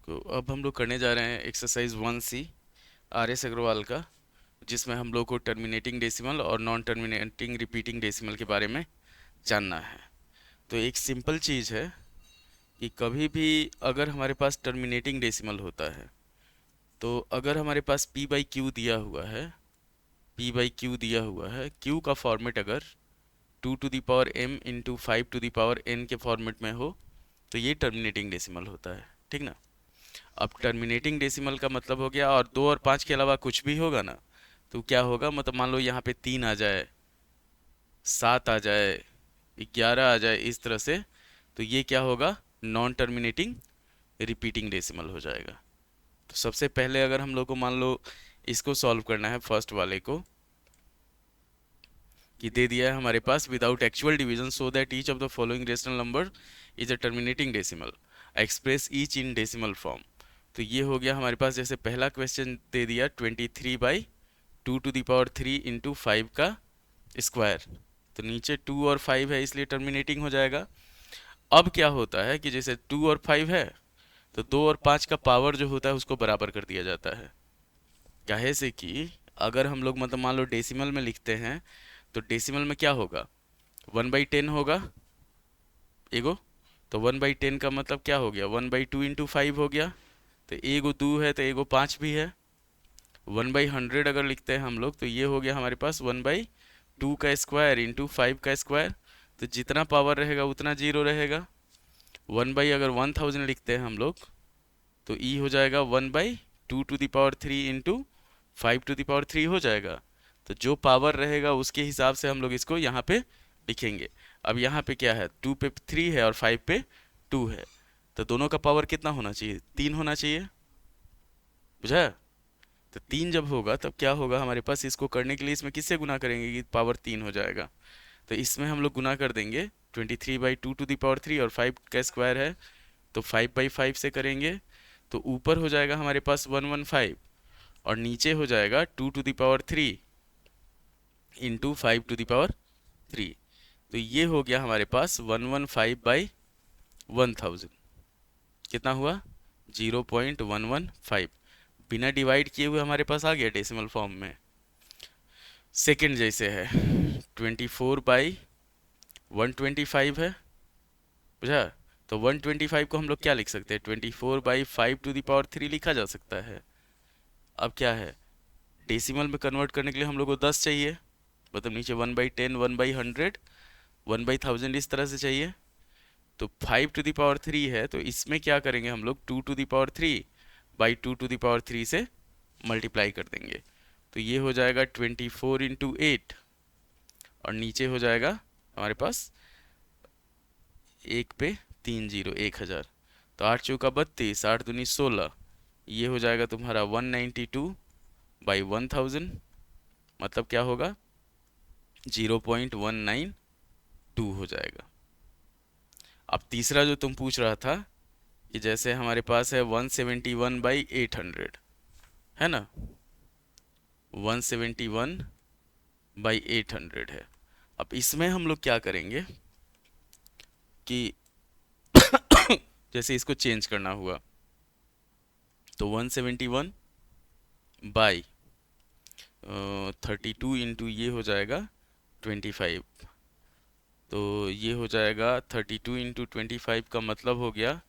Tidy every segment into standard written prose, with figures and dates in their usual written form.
तो अब हम लोग करने जा रहे हैं exercise 1C R S Agarwal का, जिसमें हम लोग को टर्मिनेटिंग डेसिमल और नॉन टर्मिनेटिंग रिपीटिंग डेसिमल के बारे में जानना है। तो एक सिंपल चीज़ है कि कभी भी अगर हमारे पास टर्मिनेटिंग डेसिमल होता है, तो अगर हमारे पास p बाई क्यू दिया हुआ है, p बाई क्यू दिया हुआ है, q का फॉर्मेट अगर 2 to the power m into 5 to the power n के फॉर्मेट में हो, तो ये टर्मिनेटिंग डेसिमल होता है। ठीक ना। अब टर्मिनेटिंग डेसिमल का मतलब हो गया, और 2 और 5 के अलावा कुछ भी होगा ना, तो क्या होगा, मतलब मान लो यहाँ पे 3 आ जाए, 7 आ जाए, 11 आ जाए, इस तरह से, तो ये क्या होगा, नॉन टर्मिनेटिंग रिपीटिंग डेसिमल हो जाएगा। तो सबसे पहले अगर हम लोग को मान लो इसको सॉल्व करना है, फर्स्ट वाले को, कि दे दिया है हमारे पास without actual division so that each of the following rational number is a terminating decimal, express each in decimal form. तो ये हो गया हमारे पास, जैसे पहला क्वेश्चन दे दिया 23/2 टू द पावर 3 इंटू 5 का स्क्वायर, तो नीचे 2 और 5 है इसलिए टर्मिनेटिंग हो जाएगा। अब क्या होता है कि जैसे 2 और 5 है, तो 2 और 5 का पावर जो होता है उसको बराबर कर दिया जाता है। काहे से कि अगर हम लोग मतलब मान लो डेसिमल में लिखते हैं, तो डेसिमल में क्या होगा, 1/10 होगा एगो, तो 1/10 का मतलब क्या हो गया, 1/2 इंटू 5 हो गया, तो एगो 2 है तो एगो 5 भी है। 1/100 अगर लिखते हैं हम लोग, तो ये हो गया हमारे पास 1/2 का स्क्वायर इंटू 5 का स्क्वायर, तो जितना पावर रहेगा उतना जीरो रहेगा। अगर 1000 लिखते हैं हम लोग, तो ई हो जाएगा 1/2 to the power 3 into 5 to the power 3 हो जाएगा। तो जो पावर रहेगा उसके हिसाब से हम लोग इसको यहाँ पे लिखेंगे। अब यहाँ पे क्या है, 2 पे 3 है और 5 पे 2 है, तो दोनों का पावर कितना होना चाहिए, 3 होना चाहिए। बुझा। तो 3 जब होगा तब क्या होगा हमारे पास, इसको करने के लिए इसमें किससे गुना करेंगे कि पावर 3 हो जाएगा, तो इसमें हम लोग गुना कर देंगे 23/2 टू द पावर 3, और 5 का स्क्वायर है तो 5/5 से करेंगे, तो ऊपर हो जाएगा हमारे पास 115, और नीचे हो जाएगा 2 to the power 3 into 5 to the power 3। तो ये हो गया हमारे पास 115/1000, कितना हुआ, 0.115। बिना डिवाइड किए हुए हमारे पास आ गया डेसिमल फॉर्म में। सेकंड जैसे है 24/125 है, बुझा। तो 125 को हम लोग क्या लिख सकते हैं, 24/5 टू द पावर 3 लिखा जा सकता है। अब क्या है, डेसिमल में कन्वर्ट करने के लिए हम लोग को 10 चाहिए, मतलब नीचे 1/10, 1/100, 1/1000 इस तरह से चाहिए। तो 5 टू द पावर 3 है, तो इसमें क्या करेंगे हम लोग, 2 to the power 3/2 to the power 3 से मल्टीप्लाई कर देंगे, तो ये हो जाएगा 24 इंटू 8, और नीचे हो जाएगा हमारे पास एक पे 3 जीरो 1000, तो 8 चौका 32, 8 दूनी 16, ये हो जाएगा तुम्हारा 192/1000, मतलब क्या होगा, 0.192 हो जाएगा। अब तीसरा जो तुम पूछ रहा था, कि जैसे हमारे पास है 171/800, है ना, 171/800 है। अब इसमें हम लोग क्या करेंगे कि जैसे इसको चेंज करना हुआ, तो 171/32 इंटू ये हो जाएगा 25, तो ये हो जाएगा 32 इंटू 25 का मतलब हो गया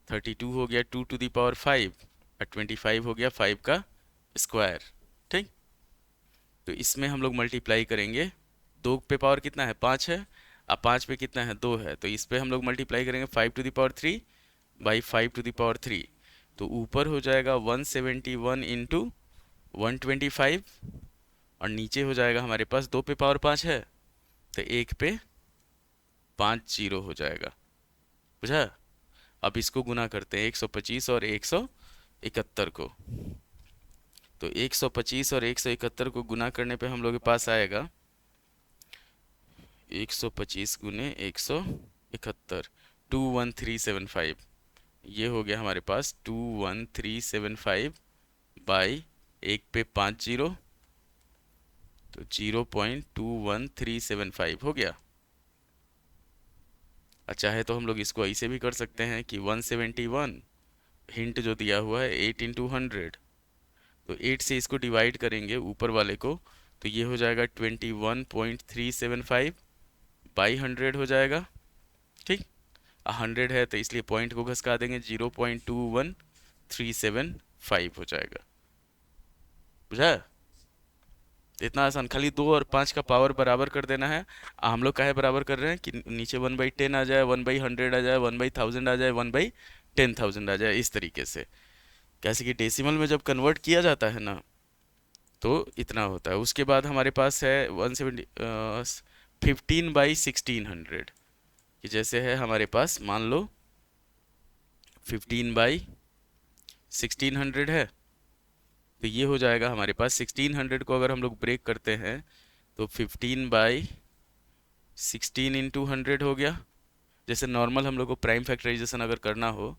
32 हो गया 2 टू द पावर 5, और 25 हो गया 5 का स्क्वायर। ठीक। तो इसमें हम लोग मल्टीप्लाई करेंगे, 2 पे पावर कितना है, 5 है, अब 5 पे कितना है, 2 है, तो इस पे हम लोग मल्टीप्लाई करेंगे 5 to the power 3/5 to the power 3, तो ऊपर हो जाएगा 171 इंटू 125, और नीचे हो जाएगा हमारे पास 2 पे पावर 5 है, तो 1 पे 5 जीरो हो जाएगा। बुझा। अब इसको गुना करते हैं 125 और 171 को, तो 125 और 171 को गुना करने पे हम लोग के पास आएगा 125 गुने 171, 21375, ये हो गया हमारे पास 21375 1 पे 5 जीरो, तो 0.21375 हो गया। अच्छा है, तो हम लोग इसको ऐसे भी कर सकते हैं कि 171 हिंट जो दिया हुआ है 8 × 100, तो 8 से इसको डिवाइड करेंगे ऊपर वाले को, तो ये हो जाएगा 21.375 बाई 100 हो जाएगा। ठीक, 100 है तो इसलिए पॉइंट को घसका देंगे, 0.21375 हो जाएगा। बुझा? इतना आसान, खाली 2 और 5 का पावर बराबर कर देना है। हम लोग काहे बराबर कर रहे हैं कि नीचे 1/10 आ जाए, 1/100 आ जाए, 1/1000 आ जाए, 1/10,000 आ जाए, इस तरीके से। कैसे कि डेसिमल में जब कन्वर्ट किया जाता है ना, तो इतना होता है। उसके बाद हमारे पास है 15/1600, कि जैसे है हमारे पास, मान लो 15/1600 है, तो ये हो जाएगा हमारे पास 1600 को अगर हम लोग ब्रेक करते हैं तो 15/16 × 100 हो गया। जैसे नॉर्मल हम लोग को प्राइम फैक्टराइजेशन अगर करना हो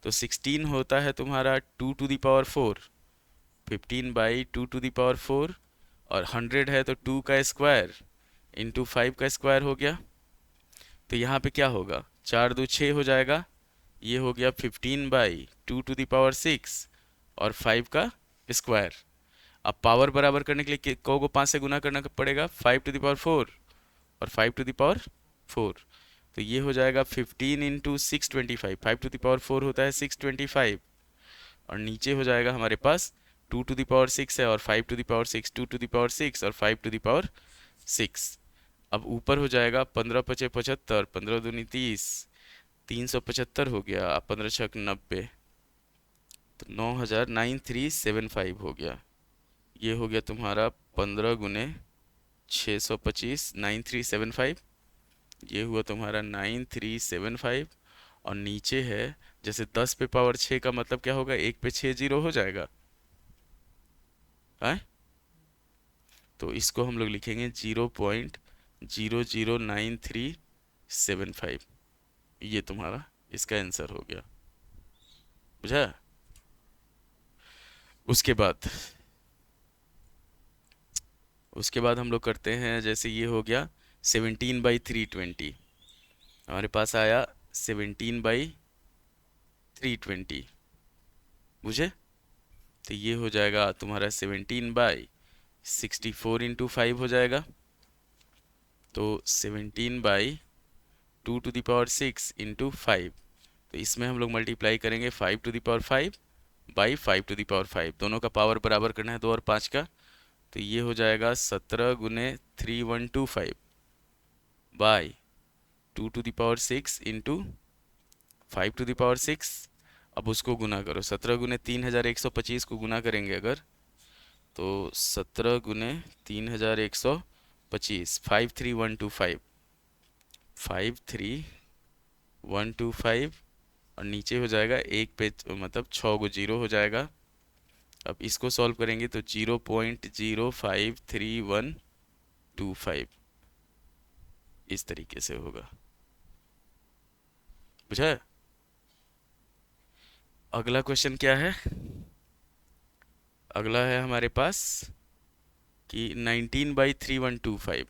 तो 16 होता है तुम्हारा 2⁴, 15/2⁴, और 100 है तो 2 का स्क्वायर इंटू 5 का स्क्वायर हो गया। तो यहाँ पे क्या होगा, 4 2 6 हो जाएगा। ये हो गया 15/2⁶ और 5 का स्क्वायर। अब पावर बराबर करने के लिए को 5 से गुना करना पड़ेगा, 5⁴ और 5⁴। तो ये हो जाएगा 15 × 625, 5⁴ होता है 625, और नीचे हो जाएगा हमारे पास 2⁶ है और 5⁶, 2⁶ और 5⁶। अब ऊपर हो जाएगा 15 × 5 = 75, 15 दूनी 30, 375 हो गया, 15 × 6 = 90, तो 90009375 हो गया। ये हो गया तुम्हारा 15 × 625, 9375। ये हुआ तुम्हारा 9375। और नीचे है, जैसे 10 पे पावर 6 का मतलब क्या होगा, 1 पे 6 जीरो हो जाएगा है? तो इसको हम लोग लिखेंगे 0.009375। ये तुम्हारा इसका आंसर हो गया। बुझा? उसके बाद हम लोग करते हैं, जैसे ये हो गया 17/320, हमारे पास आया 17/320। बुझे? तो ये हो जाएगा तुम्हारा 17/64 × 5 हो जाएगा। तो 17/2⁶ × 5, तो इसमें हम लोग मल्टीप्लाई करेंगे 5⁵ बाई 5⁵, दोनों का पावर बराबर करना है 2 और 5 का। तो ये हो जाएगा 17 × 3125 बाई 2⁶ × 5⁶। अब उसको गुना करो, 17 × 3125 को गुना करेंगे अगर, तो 17 × 3125, 53125, 53125, और नीचे हो जाएगा एक पे मतलब 6 गो जीरो हो जाएगा। अब इसको सॉल्व करेंगे तो 0.053125 इस तरीके से होगा। बुझा? अगला क्वेश्चन क्या है? अगला है हमारे पास कि 19/3125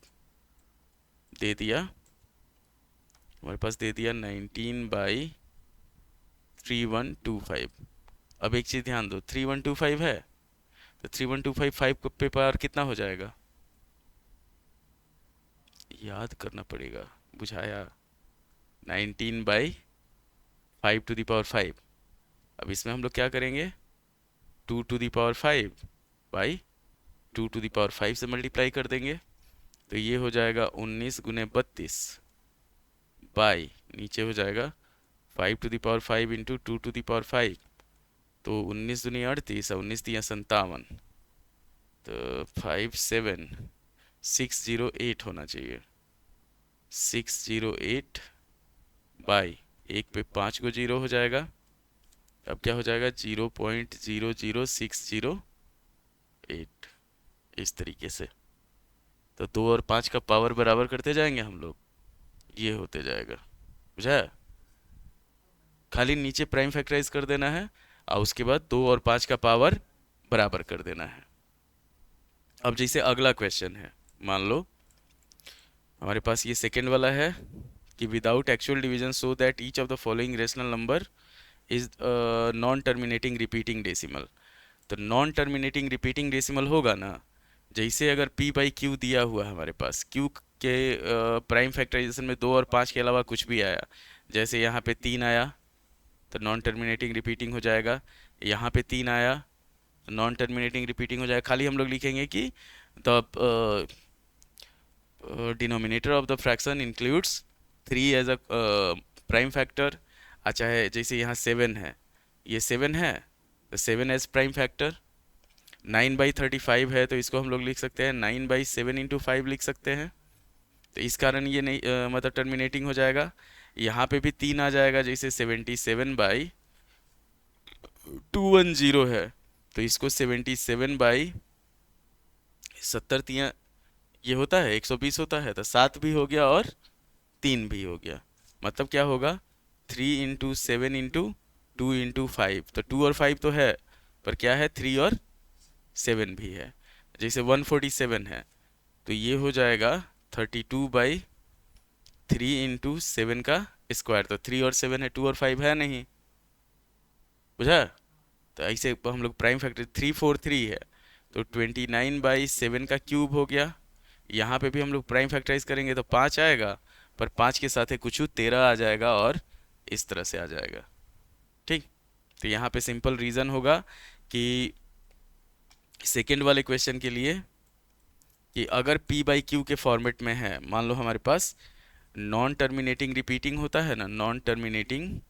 दे दिया, हमारे पास दे दिया 19/3125। अब एक चीज ध्यान दो, 3125 है तो 3125 5 पे पावर कितना हो जाएगा, याद करना पड़ेगा। बुझाया? 19/5⁵। अब इसमें हम लोग क्या करेंगे, 2⁵ बाई 2⁵ से मल्टीप्लाई कर देंगे। तो ये हो जाएगा 19 × 32 बाई, नीचे हो जाएगा 5⁵ इंटू 2⁵। तो 19 दूनी 38 और 19 दिया 57, तो 57608 होना चाहिए। 608 बाई, एक पे 5 को जीरो हो जाएगा। अब क्या हो जाएगा, 0.00608 इस तरीके से। तो 2 और 5 का पावर बराबर करते जाएंगे हम लोग, ये होते जाएगा। बुझा? खाली नीचे प्राइम फैक्टराइज कर देना है और उसके बाद 2 और 5 का पावर बराबर कर देना है। अब जैसे अगला क्वेश्चन है, मान लो हमारे पास ये सेकेंड वाला है कि without actual division so that each of the following rational number is non terminating repeating decimal. तो नॉन टर्मिनेटिंग रिपीटिंग डेसिमल होगा ना, जैसे अगर p बाई क्यू दिया हुआ है हमारे पास, q के प्राइम फैक्टराइजेशन में 2 और 5 के अलावा कुछ भी आया, जैसे यहाँ पे 3 आया तो नॉन टर्मिनेटिंग रिपीटिंग हो जाएगा, यहाँ पे 3 आया तो नॉन टर्मिनेटिंग रिपीटिंग हो जाएगा। खाली हम लोग लिखेंगे कि the denominator of the fraction includes 3 as a prime factor. अच्छा है, जैसे यहाँ 7 है, ये 7 है तो 7 एज प्राइम फैक्टर। 9/35 है तो इसको हम लोग लिख सकते हैं 9/7 × 5 लिख सकते हैं। तो इस कारण ये नहीं मतलब टर्मिनेटिंग हो जाएगा। यहाँ पे भी 3 आ जाएगा, जैसे 77/210 है तो इसको 77/70 ये होता है 120 होता है, तो 7 भी हो गया और 3 भी हो गया। मतलब क्या होगा, 3 × 7 × 2 × 5, तो 2 और 5 तो है, पर क्या है 3 और 7 भी है। जैसे 147 है तो ये हो जाएगा 32/3 × 7 का स्क्वायर। तो 3 और 7 है, 2 और 5 है नहीं, बुझा। तो ऐसे हम लोग प्राइम फैक्टर 343 है तो 29/7 का क्यूब हो गया। यहाँ पे भी हम लोग प्राइम फैक्टराइज करेंगे तो 5 आएगा, पर 5 के साथ है कुछ 13 आ जाएगा और इस तरह से आ जाएगा। ठीक, तो यहाँ पे सिंपल रीज़न होगा कि सेकेंड वाले क्वेश्चन के लिए, कि अगर p बाई क्यू के फॉर्मेट में है, मान लो हमारे पास नॉन टर्मिनेटिंग रिपीटिंग होता है ना, नॉन टर्मिनेटिंग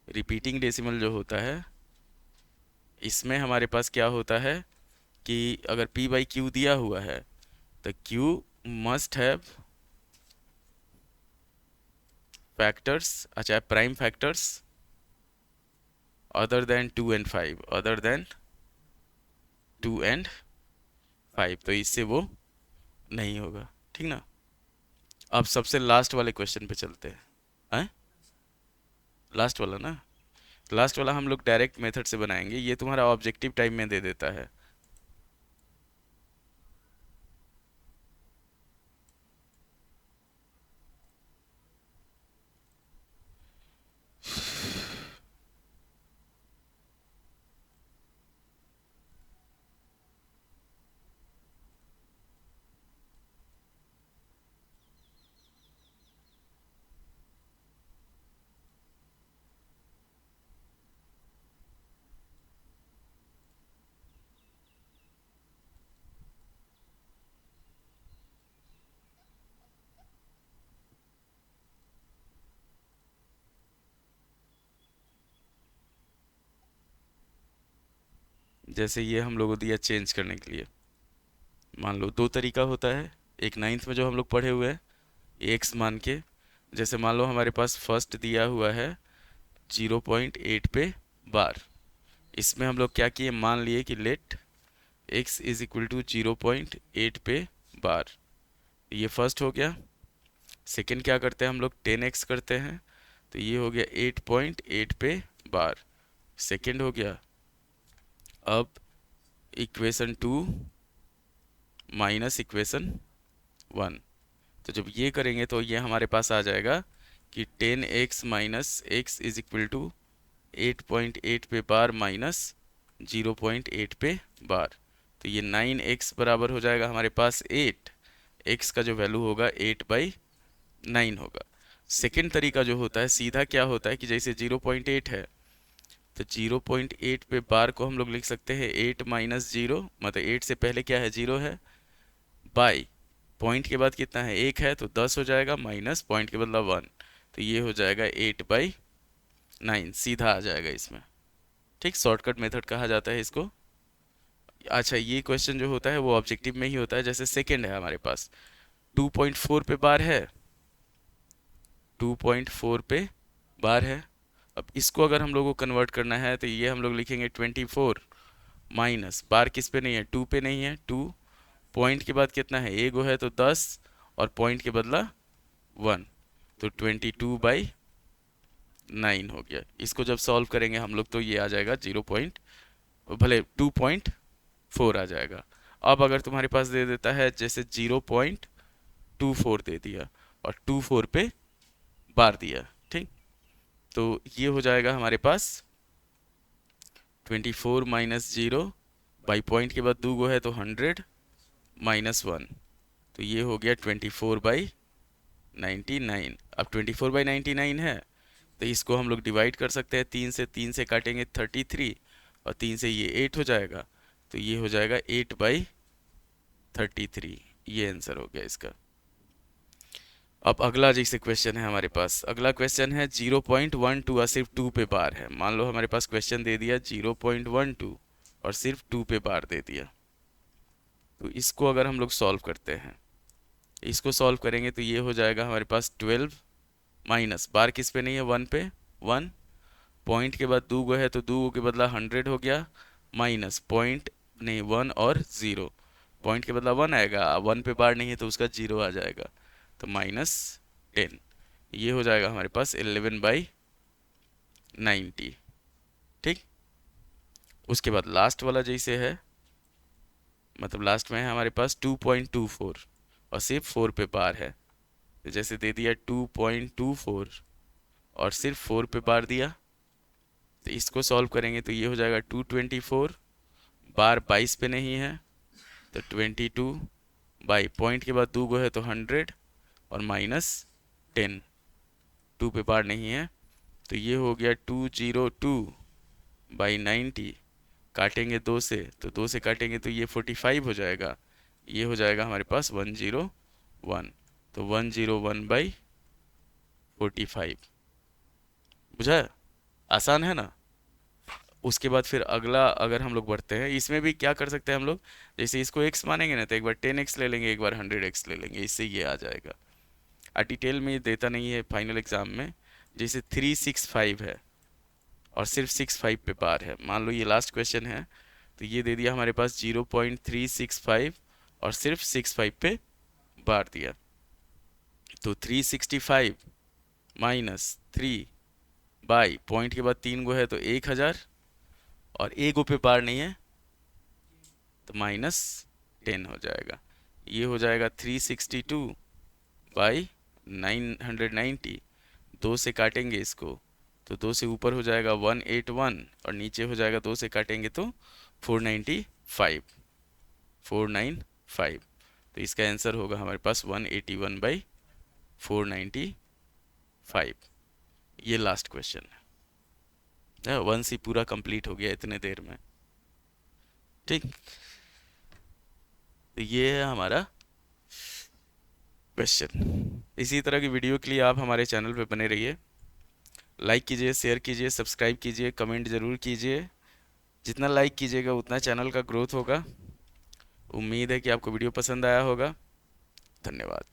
रिपीटिंग डेसिमल जो होता है, इसमें हमारे पास क्या होता है कि अगर p बाई क्यू दिया हुआ है तो q मस्ट हैव फैक्टर्स, अच्छा prime factors other than 2 and 5, other than 2 and 5, तो इससे वो नहीं होगा। ठीक ना। अब सबसे लास्ट वाले क्वेश्चन पे चलते हैं। लास्ट वाला ना, लास्ट वाला हम लोग डायरेक्ट मेथड से बनाएंगे, ये तुम्हारा ऑब्जेक्टिव टाइम में दे देता है। जैसे ये हम लोगों को दिया चेंज करने के लिए, मान लो 2 तरीका होता है। एक 9th में जो हम लोग पढ़े हुए हैं, एक्स मान के, जैसे मान लो हमारे पास फर्स्ट दिया हुआ है 0.8 पे बार। इसमें हम लोग क्या किए, मान लिए कि let x is equal to 0.8 पे बार, ये फर्स्ट हो गया। सेकंड क्या करते हैं हम लोग, 10x करते हैं, तो ये हो गया 8.8 पे बार, सेकंड हो गया। अब इक्वेशन 2 माइनस इक्वेशन 1, तो जब ये करेंगे तो ये हमारे पास आ जाएगा कि 10x minus x is equal to 8.8 पे बार माइनस 0.8 पे बार। तो ये 9x बराबर हो जाएगा हमारे पास 8, x का जो वैल्यू होगा 8/9 होगा। सेकेंड तरीका जो होता है सीधा क्या होता है कि जैसे 0.8 है तो 0.8 पे बार को हम लोग लिख सकते हैं 8 माइनस 0, मतलब 8 से पहले क्या है 0 है, बाई पॉइंट के बाद कितना है 1 है तो 10 हो जाएगा, माइनस पॉइंट के बदला 1, तो ये हो जाएगा 8/9, सीधा आ जाएगा इसमें। ठीक, शॉर्टकट मेथड कहा जाता है इसको। अच्छा, ये क्वेश्चन जो होता है वो ऑब्जेक्टिव में ही होता है। जैसे सेकंड है हमारे पास 2.4 पे बार है, 2.4 पे बार है। अब इसको अगर हम लोग को कन्वर्ट करना है तो ये हम लोग लिखेंगे 24 माइनस, बार किस पे नहीं है 2 पे नहीं है, 2 पॉइंट के बाद कितना है एगो है तो 10 और पॉइंट के बदला 1, तो 22/9 हो गया। इसको जब सॉल्व करेंगे हम लोग तो ये आ जाएगा 2.4 आ जाएगा। अब अगर तुम्हारे पास दे देता है जैसे 0.24 दे दिया और 24 पे बार दिया। ठीक, तो ये हो जाएगा हमारे पास 24 माइनस 0 बाई पॉइंट के बाद 2 गो है तो 100 माइनस 1, तो ये हो गया 24/99। अब 24/99 है तो इसको हम लोग डिवाइड कर सकते हैं 3 से काटेंगे 33, और 3 से ये 8 हो जाएगा, तो ये हो जाएगा 8/33। ये आंसर हो गया इसका। अब अगला जैसे क्वेश्चन है हमारे पास, अगला क्वेश्चन है 0.12 और सिर्फ 2 पे बार है। मान लो हमारे पास क्वेश्चन दे दिया 0.12 और सिर्फ 2 पे बार दे दिया, तो इसको अगर हम लोग सॉल्व करते हैं, इसको सॉल्व करेंगे तो ये हो जाएगा हमारे पास 12 माइनस बार किस पे नहीं है, 1 पे, 1 पॉइंट के बाद 2 गो है तो 2 के बदला 100 हो गया, माइनस पॉइंट नहीं 1 और 0, पॉइंट के बदला 1 आएगा, 1 पे बार नहीं है तो उसका 0 आ जाएगा, तो -10। ये हो जाएगा हमारे पास 11/90। ठीक, उसके बाद लास्ट वाला जैसे है, मतलब लास्ट में है हमारे पास 2.24 और सिर्फ 4 पे बार है, तो जैसे दे दिया 2.24 और सिर्फ 4 पे बार दिया, तो इसको सॉल्व करेंगे तो ये हो जाएगा 224 बार 22 पे नहीं है तो 22 बाई पॉइंट के बाद 2 गो है तो 100 और -10, 2 पे बार नहीं है, तो ये हो गया 202/90, काटेंगे 2 से तो 2 से काटेंगे तो ये 45 हो जाएगा, ये हो जाएगा हमारे पास 101, तो 101/45। बुझा, आसान है ना। उसके बाद फिर अगला अगर हम लोग बढ़ते हैं, इसमें भी क्या कर सकते हैं हम लोग, जैसे इसको x मानेंगे ना तो एक बार 10x ले लेंगे, एक बार 100x ले लेंगे, इससे ये आ जाएगा। डिटेल में ये देता नहीं है फाइनल एग्जाम में। जैसे 365 है और सिर्फ 65 पे बार है, मान लो ये लास्ट क्वेश्चन है, तो ये दे दिया हमारे पास 0.365 और सिर्फ 65 पे बार दिया, तो 365 माइनस 3 बाई पॉइंट के बाद 3 गो है तो 1000 और एक गो पे बार नहीं है तो -10 हो जाएगा, ये हो जाएगा 362/990। 2 से काटेंगे इसको तो 2 से ऊपर हो जाएगा 181 और नीचे हो जाएगा 2 से काटेंगे तो 495। तो इसका आंसर होगा हमारे पास 181/495। ये लास्ट क्वेश्चन है, 1C पूरा कंप्लीट हो गया इतने देर में। ठीक, तो ये है हमारा क्वेश्चन। इसी तरह की वीडियो के लिए आप हमारे चैनल पे बने रहिए, लाइक कीजिए, शेयर कीजिए, सब्सक्राइब कीजिए, कमेंट ज़रूर कीजिए। जितना लाइक कीजिएगा उतना चैनल का ग्रोथ होगा। उम्मीद है कि आपको वीडियो पसंद आया होगा। धन्यवाद।